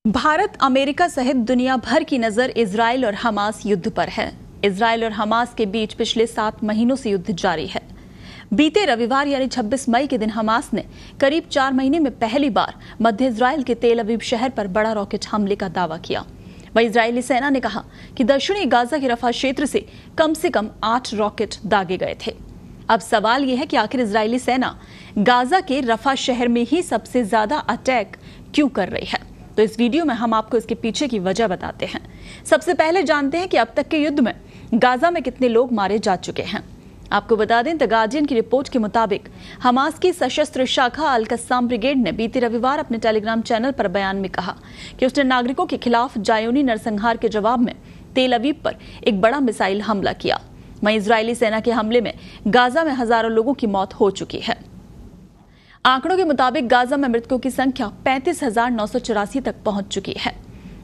Bharat, America सहित दुनिया भर की नजर इजरायल और हमास युद्ध पर है। इजरायल और हमास के बीच पिछले 7 महीनों से युद्ध जारी है। बीते रविवार यानी 26 मई के दिन हमास ने करीब 4 महीने में पहली बार मध्य इजरायल के तेल अवीव शहर पर बड़ा रॉकेट हमले का दावा किया। वहीं इजरायली सेना ने कहा कि दक्षिणी गाजा के रफा क्षेत्र से कम 8 रॉकेट दागे गए थे। अब सवाल यह है कि आखिर इजरायली सेना गाजा के रफा शहर में ही सबसे ज्यादा अटैक क्यों कर रही है। तो इस वीडियो में हम आपको इसके पीछे की वजह बताते हैं। सबसे पहले जानते हैं कि अब तक के युद्ध में गाजा में कितने लोग मारे जा चुके हैं। आपको बता दें, द गार्डियन की रिपोर्ट के मुताबिक हमास की सशस्त्र शाखा अल कस्साम ब्रिगेड ने बीते रविवार अपने टेलीग्राम चैनल पर बयान में कहा कि उसने नागरिकों के खिलाफ जायोनी नरसंहार के जवाब में तेल अवीव पर एक बड़ा मिसाइल हमला किया। वहीं इजरायली सेना के हमले में गाजा में हजारों लोगों की मौत हो चुकी है। आंकड़ों के मुताबिक गाजा में मृतकों की संख्या 35,984 तक पहुंच चुकी है।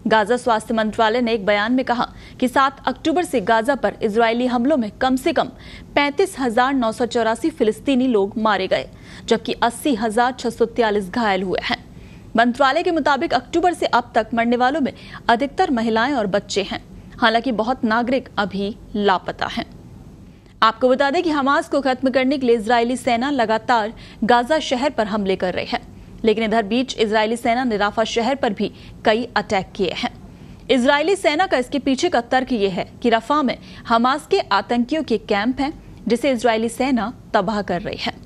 गाजा स्वास्थ्य मंत्रालय ने एक बयान में कहा कि 7 अक्टूबर से गाजा पर इजरायली हमलों में कम से कम 35,984 फिलिस्तीनी लोग मारे गए, जबकि 80,643 घायल हुए हैं। मंत्रालय के मुताबिक अक्टूबर से अब तक मरने वालों में अधिकतर महिलाएं और बच्चे हैं। हालांकि बहुत नागरिक अभी लापता हैं। आपको बता दें कि हमास को खत्म करने के लिए इजरायली सेना लगातार गाजा शहर पर हमले कर रही है, लेकिन इधर बीच इजरायली सेना ने राफा शहर पर भी कई अटैक किए हैं। इजरायली सेना का इसके पीछे का तर्क यह है कि रफा में हमास के आतंकियों के कैंप हैं, जिसे इजरायली सेना तबाह कर रही है।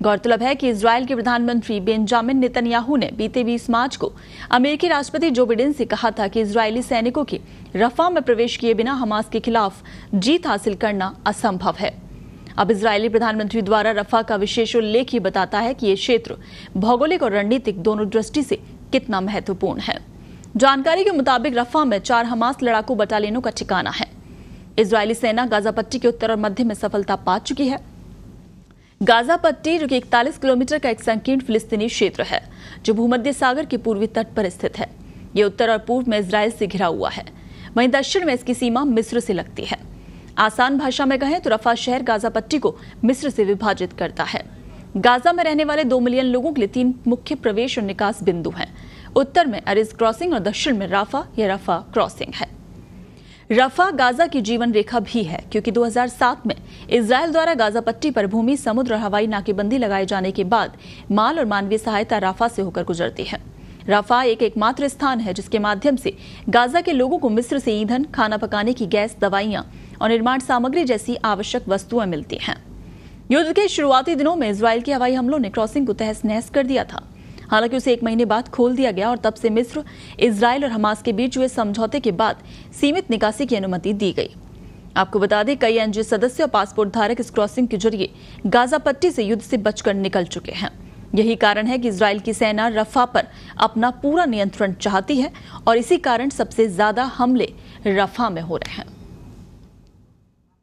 गौरतलब है कि इजरायल के प्रधानमंत्री बेंजामिन नेतन्याहू ने बीते 20 मार्च को अमेरिकी राष्ट्रपति जो बिडेन से कहा था कि इजरायली सैनिकों के रफा में प्रवेश किए बिना हमास के खिलाफ जीत हासिल करना असंभव है। अब इजरायली प्रधानमंत्री द्वारा रफा का विशेष उल्लेख ही बताता है कि ये क्षेत्र भौगोलिक और रणनीतिक दोनों दृष्टि से कितना महत्वपूर्ण है। जानकारी के मुताबिक रफा में 4 हमास लड़ाकू बटालियनों का ठिकाना है। इजरायली सेना गाजा पट्टी के उत्तर और मध्य में सफलता पा चुकी है। गाजा पट्टी, जो कि 41 किलोमीटर का एक संकीर्ण फिलिस्तीनी क्षेत्र है, जो भूमध्य सागर के पूर्वी तट पर स्थित है। ये उत्तर और पूर्व में इजरायल से घिरा हुआ है। वहीं दक्षिण में इसकी सीमा मिस्र से लगती है। आसान भाषा में कहें तो रफा शहर गाजा पट्टी को मिस्र से विभाजित करता है। गाजा में रहने वाले 2 मिलियन लोगों के लिए 3 मुख्य प्रवेश और निकास बिंदु हैं। उत्तर में अरिज क्रॉसिंग और दक्षिण में राफा या रफा क्रॉसिंग है। रफा गाजा की जीवन रेखा भी है, क्योंकि 2007 में इजरायल द्वारा गाजा पट्टी पर भूमि, समुद्र और हवाई नाकेबंदी लगाए जाने के बाद माल और मानवीय सहायता राफा से होकर गुजरती है। राफा एक एकमात्र स्थान है जिसके माध्यम से गाजा के लोगों को मिस्र से ईंधन, खाना पकाने की गैस, दवाइयां और निर्माण सामग्री जैसी आवश्यक वस्तुएं मिलती हैं। युद्ध के शुरुआती दिनों में इजरायल के हवाई हमलों ने क्रॉसिंग को तहस नहस कर दिया था। हालांकि उसे 1 महीने बाद खोल दिया गया और तब से मिस्र, इजरायल और हमास के बीच हुए समझौते के बाद सीमित निकासी की अनुमति दी गई। आपको बता दें, कई एनजीओ सदस्य और पासपोर्ट धारक इस क्रॉसिंग के जरिए गाजा पट्टी से युद्ध से बचकर निकल चुके हैं। यही कारण है कि इजरायल की सेना रफा पर अपना पूरा नियंत्रण चाहती है और इसी कारण सबसे ज्यादा हमले रफा में हो रहे हैं।